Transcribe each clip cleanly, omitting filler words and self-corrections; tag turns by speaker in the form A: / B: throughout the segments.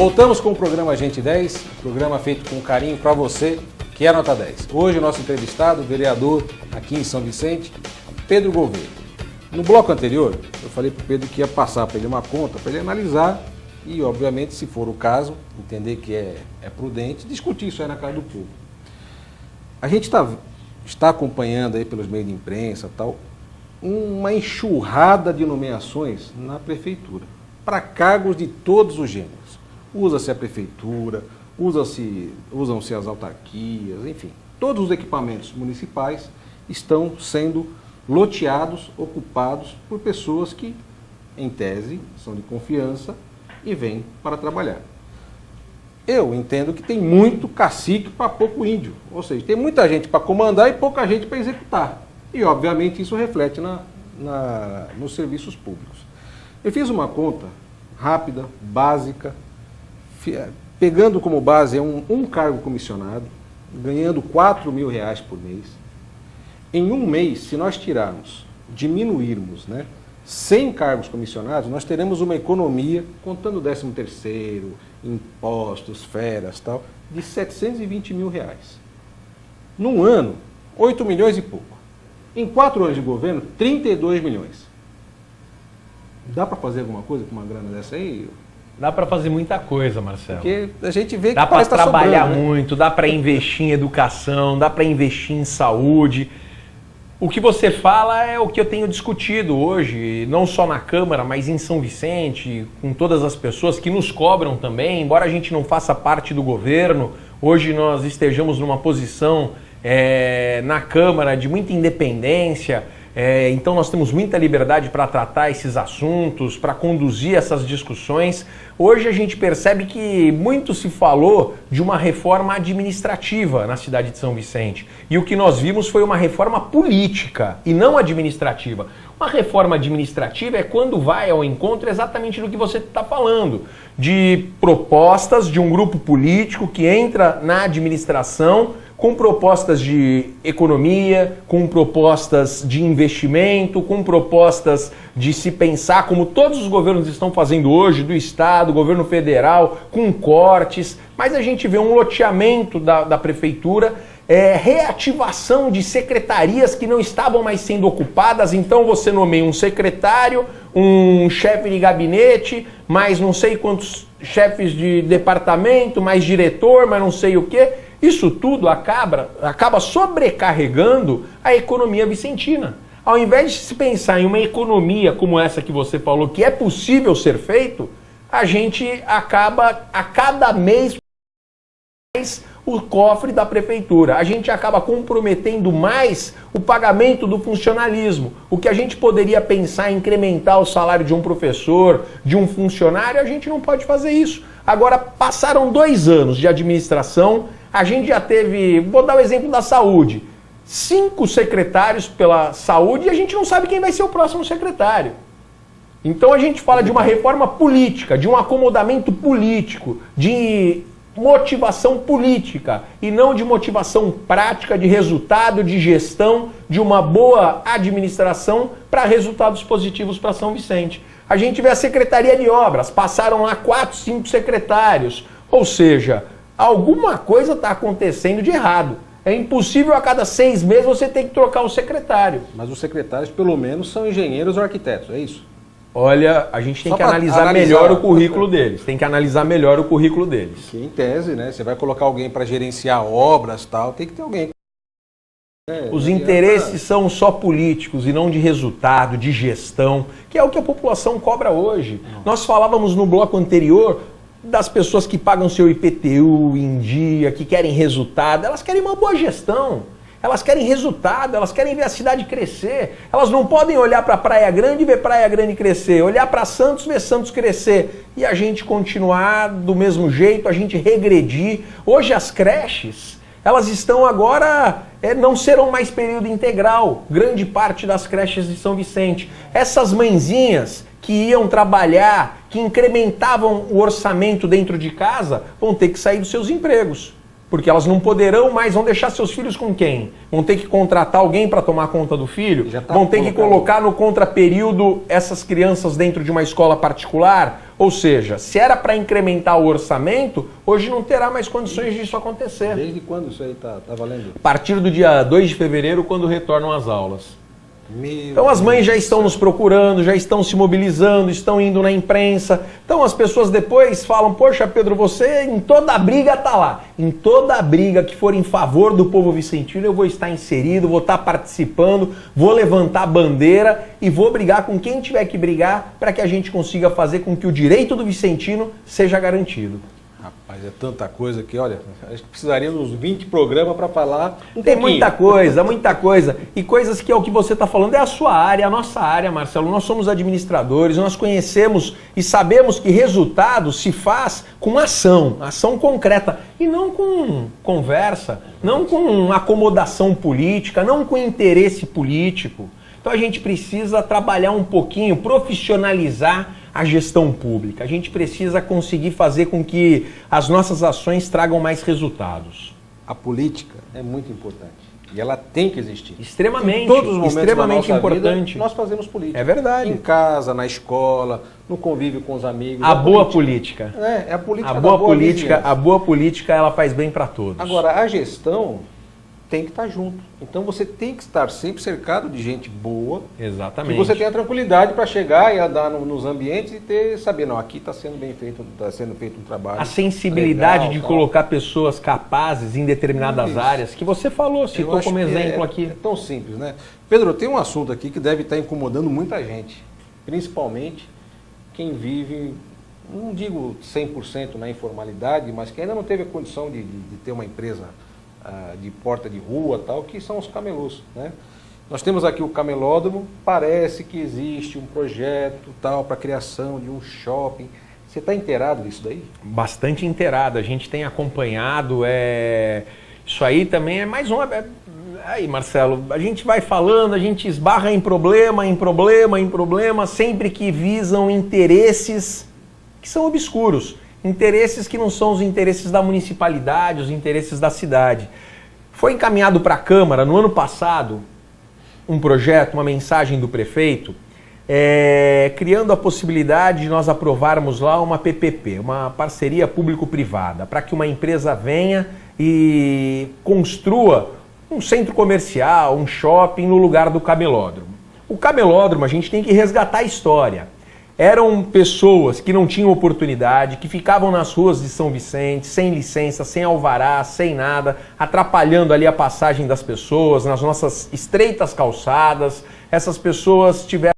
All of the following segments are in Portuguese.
A: Voltamos com o programa Gente 10, programa feito com carinho para você, que é nota 10. Hoje o nosso entrevistado, o vereador aqui em São Vicente, Pedro Gouveia. No bloco anterior, eu falei para o Pedro que ia passar para ele uma conta, para ele analisar e, obviamente, se for o caso, entender que é prudente, discutir isso aí na cara do povo. A gente está acompanhando aí pelos meios de imprensa tal, uma enxurrada de nomeações na prefeitura, para cargos de todos os gêneros. Usa-se a prefeitura, usam-se as autarquias, enfim. Todos os equipamentos municipais estão sendo loteados, ocupados por pessoas que, em tese, são de confiança e vêm para trabalhar. Eu entendo que tem muito cacique para pouco índio, ou seja, tem muita gente para comandar e pouca gente para executar. E, obviamente, isso reflete nos serviços públicos. Eu fiz uma conta rápida, básica, pegando como base um cargo comissionado, ganhando R$4.000 por mês. Em um mês, se nós diminuirmos 100 cargos comissionados, nós teremos uma economia, contando o 13º, impostos, férias, tal, de R$720 mil. Num ano, 8 milhões e pouco. Em 4 anos de governo, 32 milhões. Dá para fazer alguma coisa com uma grana dessa aí?
B: Dá para fazer muita coisa, Marcelo.
A: Porque a gente vê que
B: dá para trabalhar
A: sobrando,
B: muito, dá para investir em educação, dá para investir em saúde. O que você fala é o que eu tenho discutido hoje, não só na Câmara, mas em São Vicente, com todas as pessoas que nos cobram também, embora a gente não faça parte do governo, hoje nós estejamos numa posição na Câmara de muita independência, então nós temos muita liberdade para tratar esses assuntos, para conduzir essas discussões. Hoje a gente percebe que muito se falou de uma reforma administrativa na cidade de São Vicente. E o que nós vimos foi uma reforma política e não administrativa. Uma reforma administrativa é quando vai ao encontro exatamente do que você está falando, de propostas de um grupo político que entra na administração com propostas de economia, com propostas de investimento, com propostas de se pensar, como todos os governos estão fazendo hoje, do Estado, governo federal, com cortes, mas a gente vê um loteamento da prefeitura, reativação de secretarias que não estavam mais sendo ocupadas, então você nomeia um secretário, um chefe de gabinete, mais não sei quantos chefes de departamento, mais diretor, mais não sei o quê. Isso tudo acaba sobrecarregando a economia vicentina. Ao invés de se pensar em uma economia como essa que você falou, que é possível ser feito, a gente acaba a cada mês mais o cofre da prefeitura. A gente acaba comprometendo mais o pagamento do funcionalismo. O que a gente poderia pensar em incrementar o salário de um professor, de um funcionário, a gente não pode fazer isso. Agora, passaram 2 anos de administração, a gente já teve, vou dar o exemplo da saúde, 5 secretários pela saúde e a gente não sabe quem vai ser o próximo secretário. Então a gente fala de uma reforma política, de um acomodamento político, de motivação política e não de motivação prática, de resultado, de gestão, de uma boa administração para resultados positivos para São Vicente. A gente vê a Secretaria de Obras, passaram lá 4, 5 secretários, ou seja, alguma coisa está acontecendo de errado. É impossível a cada 6 meses você ter que trocar o secretário.
A: Mas os secretários, pelo menos, são engenheiros ou arquitetos, é isso?
B: Olha, a gente tem que analisar melhor o currículo deles. Tem que analisar melhor o currículo deles.
A: Que, em tese, você vai colocar alguém para gerenciar obras e tal, tem que ter alguém.
B: Os interesses são só políticos e não de resultado, de gestão, que é o que a população cobra hoje. Nós falávamos no bloco anterior das pessoas que pagam seu IPTU em dia, que querem resultado, elas querem uma boa gestão, elas querem resultado, elas querem ver a cidade crescer, elas não podem olhar para Praia Grande e ver Praia Grande crescer, olhar para Santos e ver Santos crescer, e a gente continuar do mesmo jeito, a gente regredir. Hoje as creches, elas estão agora, não serão mais período integral, grande parte das creches de São Vicente. Essas mãezinhas que iam trabalhar, que incrementavam o orçamento dentro de casa, vão ter que sair dos seus empregos. Porque elas não poderão mais, vão deixar seus filhos com quem? Vão ter que contratar alguém para tomar conta do filho? Vão ter que colocar no contraperíodo essas crianças dentro de uma escola particular? Ou seja, se era para incrementar o orçamento, hoje não terá mais condições disso acontecer.
A: Desde quando isso aí tá valendo?
B: A partir do dia 2 de fevereiro, quando retornam as aulas.
A: Então
B: as mães já estão nos procurando, já estão se mobilizando, estão indo na imprensa. Então as pessoas depois falam, poxa Pedro, você em toda a briga tá lá. Em toda a briga que for em favor do povo vicentino, eu vou estar inserido, vou estar participando, vou levantar a bandeira e vou brigar com quem tiver que brigar para que a gente consiga fazer com que o direito do vicentino seja garantido.
A: Rapaz, é tanta coisa que, olha, acho que precisaria uns 20 programas para falar um
B: Tem
A: pouquinho.
B: muita coisa. E coisas que é o que você está falando, é a sua área, a nossa área, Marcelo. Nós somos administradores, nós conhecemos e sabemos que resultado se faz com ação concreta. E não com conversa, não com acomodação política, não com interesse político. Então a gente precisa trabalhar um pouquinho, profissionalizar a gestão pública. A gente precisa conseguir fazer com que as nossas ações tragam mais resultados.
A: A política é muito importante e ela tem que existir.
B: Extremamente,
A: em todos os momentos
B: extremamente
A: da nossa
B: importante.
A: Vida, nós fazemos política.
B: É verdade.
A: Em casa, na escola, no convívio com os amigos.
B: A boa política.
A: É a política
B: A
A: da
B: boa política,
A: vizinhança.
B: a boa política, ela faz bem para todos.
A: Agora, a gestão tem que estar junto. Então você tem que estar sempre cercado de gente boa.
B: Exatamente.
A: Que você tenha tranquilidade para chegar e andar nos ambientes e saber, não, aqui está sendo bem feito, está sendo feito um trabalho.
B: A sensibilidade
A: legal,
B: de
A: tal.
B: colocar pessoas capazes em determinadas áreas, que você falou, citou como exemplo aqui.
A: É tão simples, né? Pedro, tem um assunto aqui que deve estar incomodando muita gente, principalmente quem vive, não digo 100% na informalidade, mas que ainda não teve a condição de ter uma empresa de porta de rua, tal, que são os camelôs, né? Nós temos aqui o camelódromo, parece que existe um projeto tal para a criação de um shopping. Você está inteirado disso daí?
B: Bastante inteirado, a gente tem acompanhado, isso aí também é mais uma... Aí, Marcelo, a gente vai falando, a gente esbarra em problema, sempre que visam interesses que são obscuros. Interesses que não são os interesses da municipalidade, os interesses da cidade. Foi encaminhado para a Câmara, no ano passado, um projeto, uma mensagem do prefeito, criando a possibilidade de nós aprovarmos lá uma PPP, uma parceria público-privada, para que uma empresa venha e construa um centro comercial, um shopping no lugar do camelódromo. O camelódromo, a gente tem que resgatar a história. Eram pessoas que não tinham oportunidade, que ficavam nas ruas de São Vicente, sem licença, sem alvará, sem nada, atrapalhando ali a passagem das pessoas, nas nossas estreitas calçadas. Essas pessoas tiveram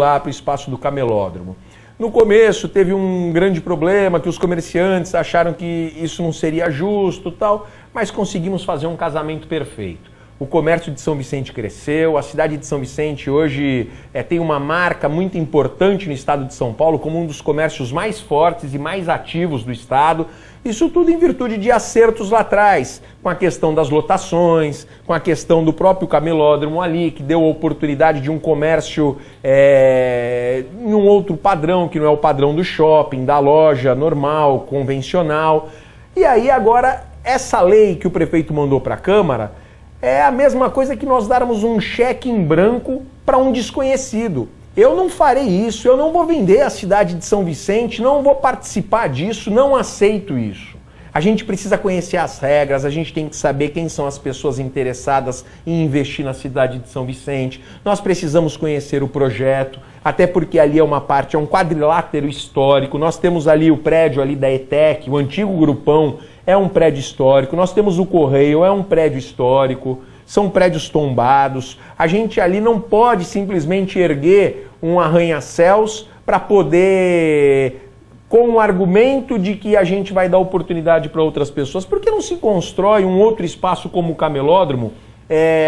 B: lá para o espaço do camelódromo. No começo teve um grande problema, que os comerciantes acharam que isso não seria justo e tal, mas conseguimos fazer um casamento perfeito. O comércio de São Vicente cresceu, a cidade de São Vicente hoje tem uma marca muito importante no estado de São Paulo como um dos comércios mais fortes e mais ativos do estado. Isso tudo em virtude de acertos lá atrás, com a questão das lotações, com a questão do próprio camelódromo ali, que deu a oportunidade de um comércio em um outro padrão, que não é o padrão do shopping, da loja normal, convencional. E aí agora, essa lei que o prefeito mandou para a Câmara, é a mesma coisa que nós darmos um cheque em branco para um desconhecido. Eu não farei isso, eu não vou vender a cidade de São Vicente, não vou participar disso, não aceito isso. A gente precisa conhecer as regras, a gente tem que saber quem são as pessoas interessadas em investir na cidade de São Vicente. Nós precisamos conhecer o projeto, até porque ali é uma parte, é um quadrilátero histórico. Nós temos ali o prédio ali da ETEC, o antigo Grupão, é um prédio histórico. Nós temos o Correio, é um prédio histórico. São prédios tombados. A gente ali não pode simplesmente erguer um arranha-céus para poder, com o argumento de que a gente vai dar oportunidade para outras pessoas. Por que não se constrói um outro espaço como o camelódromo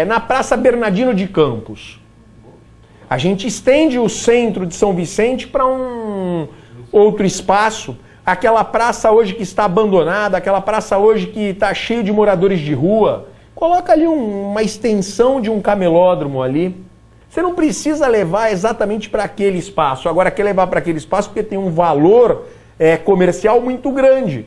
B: na Praça Bernardino de Campos? A gente estende o centro de São Vicente para um outro espaço. Aquela praça hoje que está abandonada, aquela praça hoje que está cheia de moradores de rua, coloca ali uma extensão de um camelódromo ali. Você não precisa levar exatamente para aquele espaço. Agora quer levar para aquele espaço porque tem um valor comercial muito grande.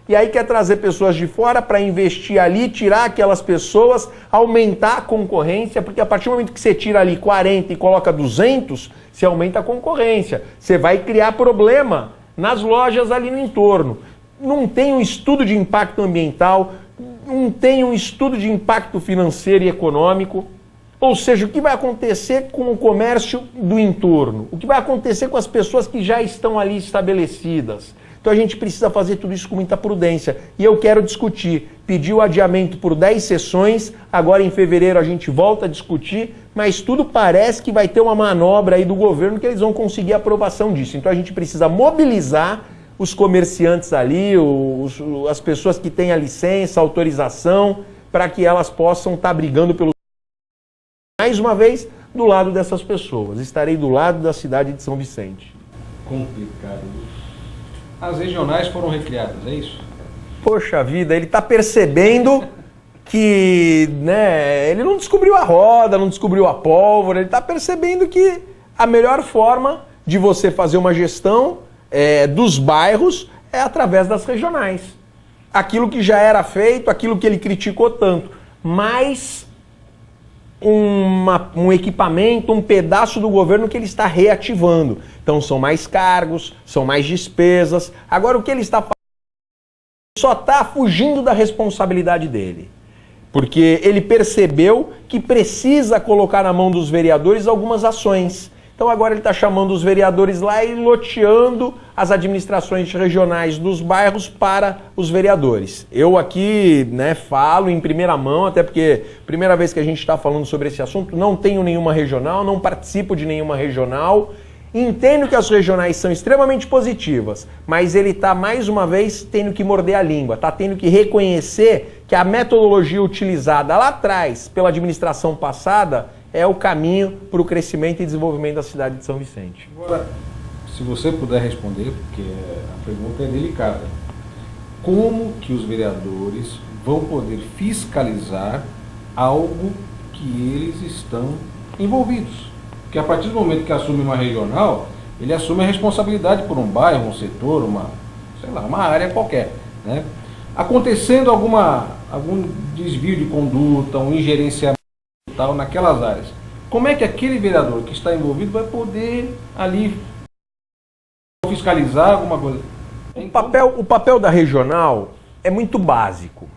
B: e aí quer trazer pessoas de fora para investir ali, tirar aquelas pessoas, aumentar a concorrência, porque a partir do momento que você tira ali 40 e coloca 200, você aumenta a concorrência. Você vai criar problema nas lojas ali no entorno. Não tem um estudo de impacto ambiental, não tem um estudo de impacto financeiro e econômico. Ou seja, o que vai acontecer com o comércio do entorno? O que vai acontecer com as pessoas que já estão ali estabelecidas? Então a gente precisa fazer tudo isso com muita prudência. E eu quero discutir, pedir o adiamento por 10 sessões, agora em fevereiro a gente volta a discutir, mas tudo parece que vai ter uma manobra aí do governo que eles vão conseguir a aprovação disso. Então a gente precisa mobilizar os comerciantes ali, as pessoas que têm a licença, a autorização, para que elas possam estar brigando pelo... Mais uma vez, do lado dessas pessoas. Estarei do lado da cidade de São Vicente.
A: Complicado. As regionais foram recriadas, é isso?
B: Poxa vida, ele está percebendo que, né, ele não descobriu a roda, não descobriu a pólvora, ele está percebendo que a melhor forma de você fazer uma gestão dos bairros é através das regionais. Aquilo que já era feito, aquilo que ele criticou tanto, mas um equipamento, um pedaço do governo que ele está reativando. Então são mais cargos, são mais despesas. Agora o que ele está fazendo só está fugindo da responsabilidade dele. Porque ele percebeu que precisa colocar na mão dos vereadores algumas ações. Então agora ele está chamando os vereadores lá e loteando as administrações regionais dos bairros para os vereadores. Eu aqui, né, falo em primeira mão, até porque primeira vez que a gente está falando sobre esse assunto, não tenho nenhuma regional, não participo de nenhuma regional. Entendo que as regionais são extremamente positivas, mas ele está mais uma vez tendo que morder a língua, está tendo que reconhecer que a metodologia utilizada lá atrás pela administração passada é o caminho para o crescimento e desenvolvimento da cidade de São Vicente.
A: Agora, se você puder responder, porque a pergunta é delicada, como que os vereadores vão poder fiscalizar algo que eles estão envolvidos? Porque a partir do momento que assume uma regional, ele assume a responsabilidade por um bairro, um setor, uma área qualquer, né? Acontecendo algum desvio de conduta, um ingerenciamento tal naquelas áreas, como é que aquele vereador que está envolvido vai poder ali fiscalizar alguma coisa?
B: O papel da regional é muito básico.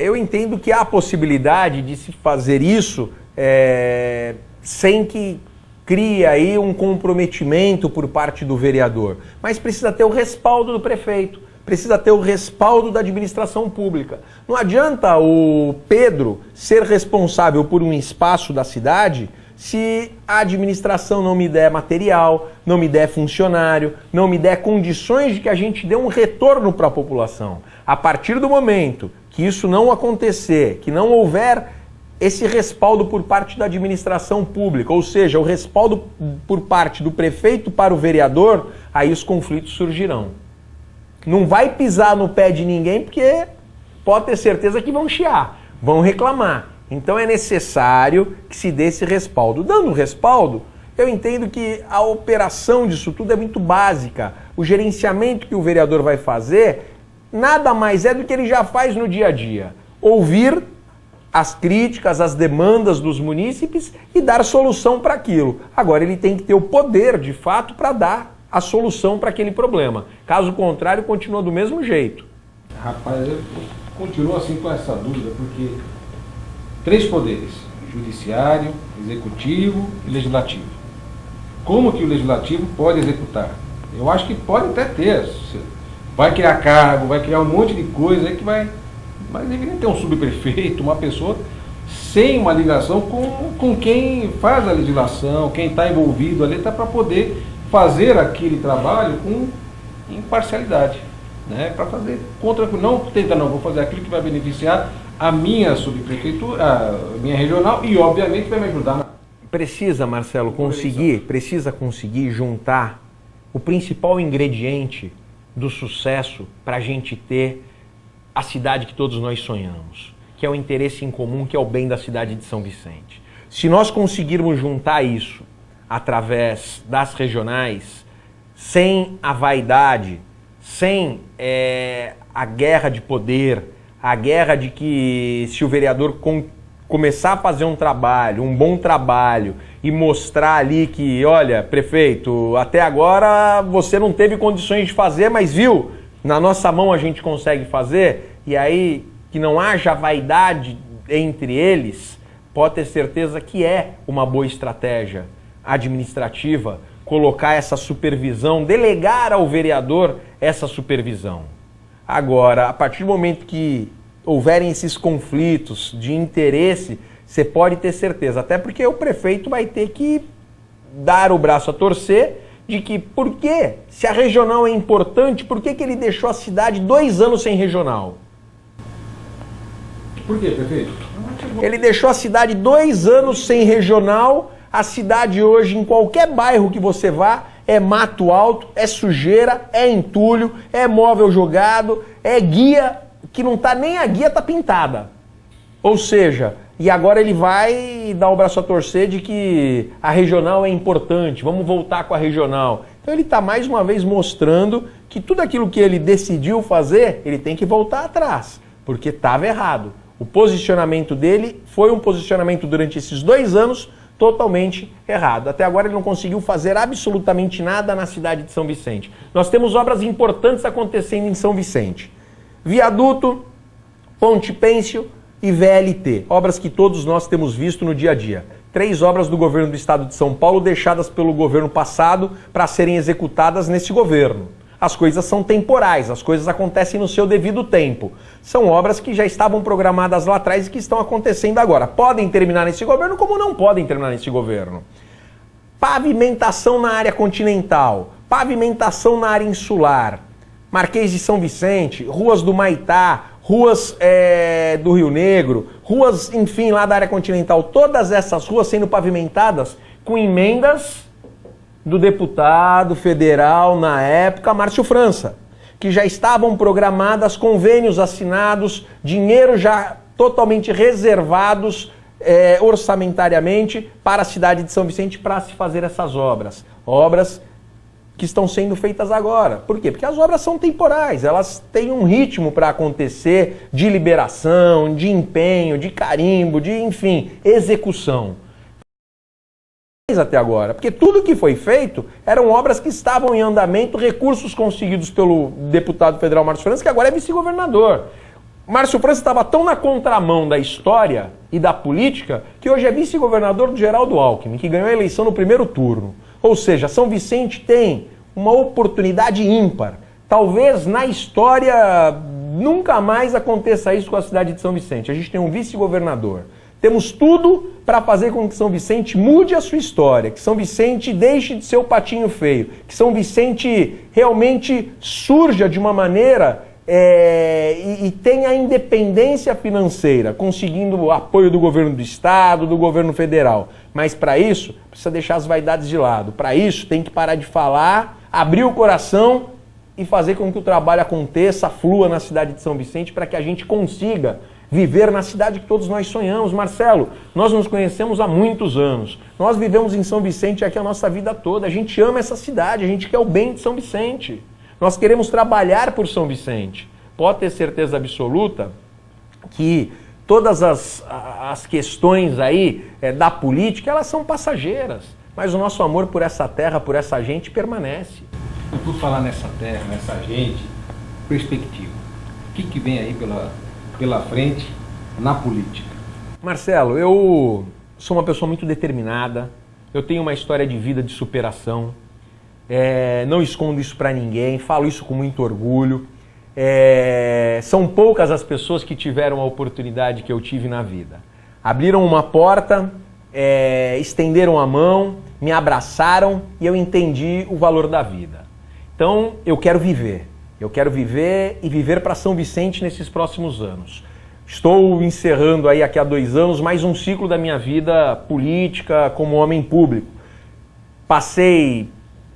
B: Eu entendo que há a possibilidade de se fazer isso sem que crie aí um comprometimento por parte do vereador. Mas precisa ter o respaldo do prefeito, precisa ter o respaldo da administração pública. Não adianta o Pedro ser responsável por um espaço da cidade se a administração não me der material, não me der funcionário, não me der condições de que a gente dê um retorno para a população. A partir do momento que isso não acontecer, que não houver esse respaldo por parte da administração pública, ou seja, o respaldo por parte do prefeito para o vereador, aí os conflitos surgirão. Não vai pisar no pé de ninguém, porque pode ter certeza que vão chiar, vão reclamar. Então é necessário que se dê esse respaldo. Dando respaldo, eu entendo que a operação disso tudo é muito básica. O gerenciamento que o vereador vai fazer nada mais é do que ele já faz no dia a dia. Ouvir as críticas, as demandas dos munícipes e dar solução para aquilo. Agora ele tem que ter o poder, de fato, para dar a solução para aquele problema. Caso contrário, continua do mesmo jeito.
A: Rapaz, eu continuo assim com essa dúvida, porque 3 poderes, judiciário, executivo e legislativo. Como que o legislativo pode executar? Eu acho que pode até ter. Vai criar cargo, vai criar um monte de coisa aí que vai... Mas deveria ter um subprefeito, uma pessoa sem uma ligação com quem faz a legislação, quem está envolvido ali, tá, para poder fazer aquele trabalho com imparcialidade, né? Para fazer vou fazer aquilo que vai beneficiar a minha subprefeitura, a minha regional e obviamente vai me ajudar.
B: Precisa, Marcelo, precisa conseguir juntar o principal ingrediente do sucesso para a gente ter a cidade que todos nós sonhamos, que é o interesse em comum, que é o bem da cidade de São Vicente. Se nós conseguirmos juntar isso através das regionais, sem a vaidade, sem a guerra de poder, a guerra de que se o vereador começar a fazer um trabalho, um bom trabalho, e mostrar ali que, olha, prefeito, até agora você não teve condições de fazer, mas viu, na nossa mão a gente consegue fazer, e aí que não haja vaidade entre eles, pode ter certeza que é uma boa estratégia administrativa colocar essa supervisão, delegar ao vereador essa supervisão. Agora, a partir do momento que houverem esses conflitos de interesse, você pode ter certeza, até porque o prefeito vai ter que dar o braço a torcer de que, por quê? Se a regional é importante, por que ele deixou a cidade 2 anos sem regional?
A: Por quê, prefeito?
B: Ele deixou a cidade 2 anos sem regional. A cidade hoje, em qualquer bairro que você vá, é mato alto, é sujeira, é entulho, é móvel jogado, é guia, que não tá nem a guia tá pintada. Ou seja, e agora ele vai dar o braço a torcer de que a regional é importante, vamos voltar com a regional. Então ele está mais uma vez mostrando que tudo aquilo que ele decidiu fazer, ele tem que voltar atrás, porque estava errado. O posicionamento dele foi um posicionamento durante esses 2 anos totalmente errado. Até agora ele não conseguiu fazer absolutamente nada na cidade de São Vicente. Nós temos obras importantes acontecendo em São Vicente. Viaduto, Ponte Pênsil e VLT. Obras que todos nós temos visto no dia a dia. 3 obras do governo do estado de São Paulo deixadas pelo governo passado para serem executadas nesse governo. As coisas são temporais, as coisas acontecem no seu devido tempo. São obras que já estavam programadas lá atrás e que estão acontecendo agora. Podem terminar nesse governo, como não podem terminar nesse governo. Pavimentação na área continental, pavimentação na área insular, Marquês de São Vicente, ruas do Maitá, ruas do Rio Negro, ruas, enfim, lá da área continental. Todas essas ruas sendo pavimentadas com emendas do deputado federal, na época, Márcio França, que já estavam programadas, convênios assinados, dinheiro já totalmente reservados orçamentariamente para a cidade de São Vicente para se fazer essas obras. Obras que estão sendo feitas agora. Por quê? Porque as obras são temporais, elas têm um ritmo para acontecer de liberação, de empenho, de carimbo, de, enfim, execução. Até agora, porque tudo que foi feito eram obras que estavam em andamento, recursos conseguidos pelo deputado federal Márcio França, que agora é vice-governador. Márcio França estava tão na contramão da história e da política que hoje é vice-governador do Geraldo Alckmin, que ganhou a eleição no primeiro turno. Ou seja, São Vicente tem uma oportunidade ímpar. Talvez na história nunca mais aconteça isso com a cidade de São Vicente. A gente tem um vice-governador. Temos tudo para fazer com que São Vicente mude a sua história, que São Vicente deixe de ser o patinho feio, que São Vicente realmente surja de uma maneira e tenha independência financeira, conseguindo o apoio do governo do estado, do governo federal. Mas para isso, precisa deixar as vaidades de lado. Para isso, tem que parar de falar, abrir o coração e fazer com que o trabalho aconteça, flua na cidade de São Vicente, para que a gente consiga viver na cidade que todos nós sonhamos. Marcelo, nós nos conhecemos há muitos anos. Nós vivemos em São Vicente aqui a nossa vida toda. A gente ama essa cidade, a gente quer o bem de São Vicente. Nós queremos trabalhar por São Vicente. Pode ter certeza absoluta que todas as questões aí da política, elas são passageiras. Mas o nosso amor por essa terra, por essa gente, permanece.
A: Por falar nessa terra, nessa gente, perspectiva. O que vem aí pela frente na política?
B: Marcelo, eu sou uma pessoa muito determinada, eu tenho uma história de vida de superação, não escondo isso para ninguém, falo isso com muito orgulho. São poucas as pessoas que tiveram a oportunidade que eu tive na vida. Abriram uma porta, estenderam a mão, me abraçaram e eu entendi o valor da vida. Então eu quero viver. Eu quero viver e viver para São Vicente nesses próximos anos. Estou encerrando aí aqui há 2 anos mais um ciclo da minha vida política como homem público. Passei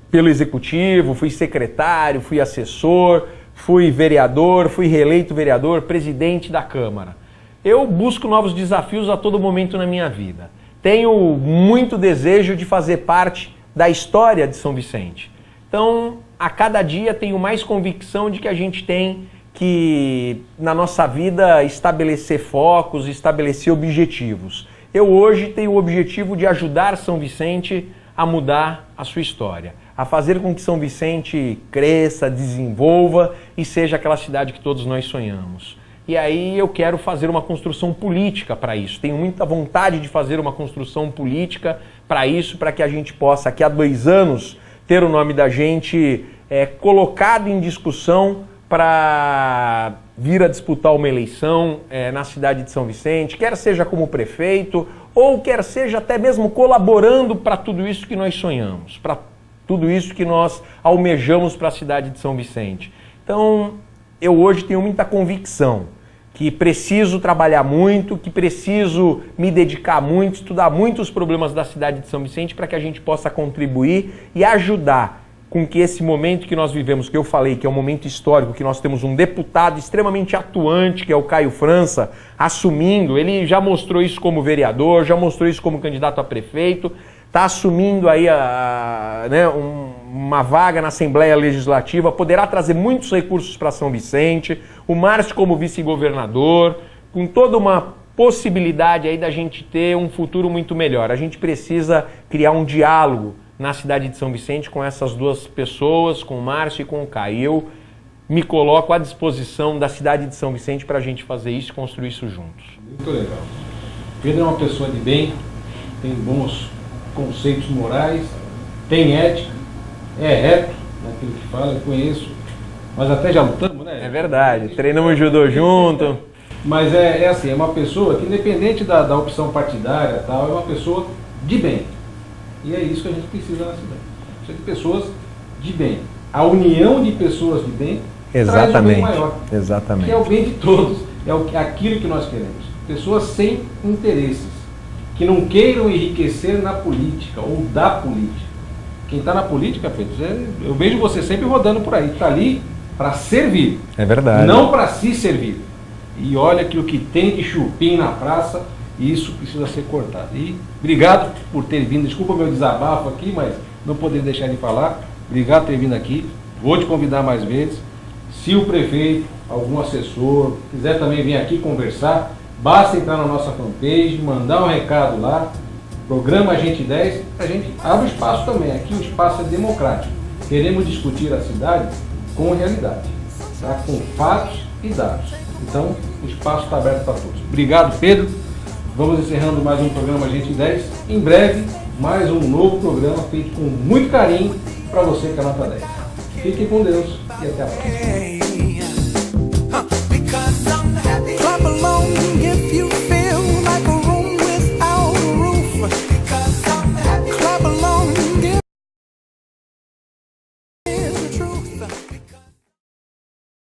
B: pelo executivo, fui secretário, fui assessor, fui vereador, fui reeleito vereador, presidente da Câmara. Eu busco novos desafios a todo momento na minha vida. Tenho muito desejo de fazer parte da história de São Vicente. Então, a cada dia tenho mais convicção de que a gente tem que, na nossa vida, estabelecer focos, estabelecer objetivos. Eu hoje tenho o objetivo de ajudar São Vicente a mudar a sua história, a fazer com que São Vicente cresça, desenvolva e seja aquela cidade que todos nós sonhamos. E aí eu quero fazer uma construção política para isso. Tenho muita vontade de fazer uma construção política para isso, para que a gente possa, daqui a 2 anos, ter o nome da gente colocado em discussão para vir a disputar uma eleição na cidade de São Vicente, quer seja como prefeito, ou quer seja até mesmo colaborando para tudo isso que nós sonhamos, para tudo isso que nós almejamos para a cidade de São Vicente. Então, eu hoje tenho muita convicção que preciso trabalhar muito, que preciso me dedicar muito, estudar muito os problemas da cidade de São Vicente para que a gente possa contribuir e ajudar com que esse momento que nós vivemos, que eu falei que é um momento histórico, que nós temos um deputado extremamente atuante, que é o Caio França, assumindo, ele já mostrou isso como vereador, já mostrou isso como candidato a prefeito, está assumindo aí uma vaga na Assembleia Legislativa, poderá trazer muitos recursos para São Vicente, o Márcio como vice-governador, com toda uma possibilidade aí da gente ter um futuro muito melhor. A gente precisa criar um diálogo na cidade de São Vicente com essas 2 pessoas, com o Márcio e com o Caio. Eu me coloco à disposição da cidade de São Vicente para a gente fazer isso e construir isso juntos.
A: Muito legal. Pedro é uma pessoa de bem, tem bons conceitos morais, tem ética, é reto naquilo que fala, eu conheço, mas até já lutamos, né?
B: É verdade, treinamos judô junto.
A: Mas é assim, é uma pessoa que independente da opção partidária e tal, é uma pessoa de bem. E é isso que a gente precisa na cidade. Precisa de pessoas de bem. A união de pessoas de bem traz um bem maior.
B: Exatamente.
A: Que é o bem de todos. É aquilo que nós queremos. Pessoas sem interesses. Que não queiram enriquecer na política ou da política. Quem está na política, Pedro, eu vejo você sempre rodando por aí. Está ali para servir.
B: É verdade.
A: Não para se servir. E olha que o que tem de chupim na praça, isso precisa ser cortado. E obrigado por ter vindo. Desculpa o meu desabafo aqui, mas não poder deixar de falar. Obrigado por ter vindo aqui. Vou te convidar mais vezes. Se o prefeito, algum assessor, quiser também vir aqui conversar, basta entrar na nossa fanpage, mandar um recado lá, programa Gente 10, a gente abre espaço também. Aqui o espaço é democrático. Queremos discutir a cidade com realidade, tá? Com fatos e dados. Então, o espaço está aberto para todos. Obrigado, Pedro. Vamos encerrando mais um programa Gente 10. Em breve, mais um novo programa feito com muito carinho para você que é nota 10. Fique com Deus e até a próxima.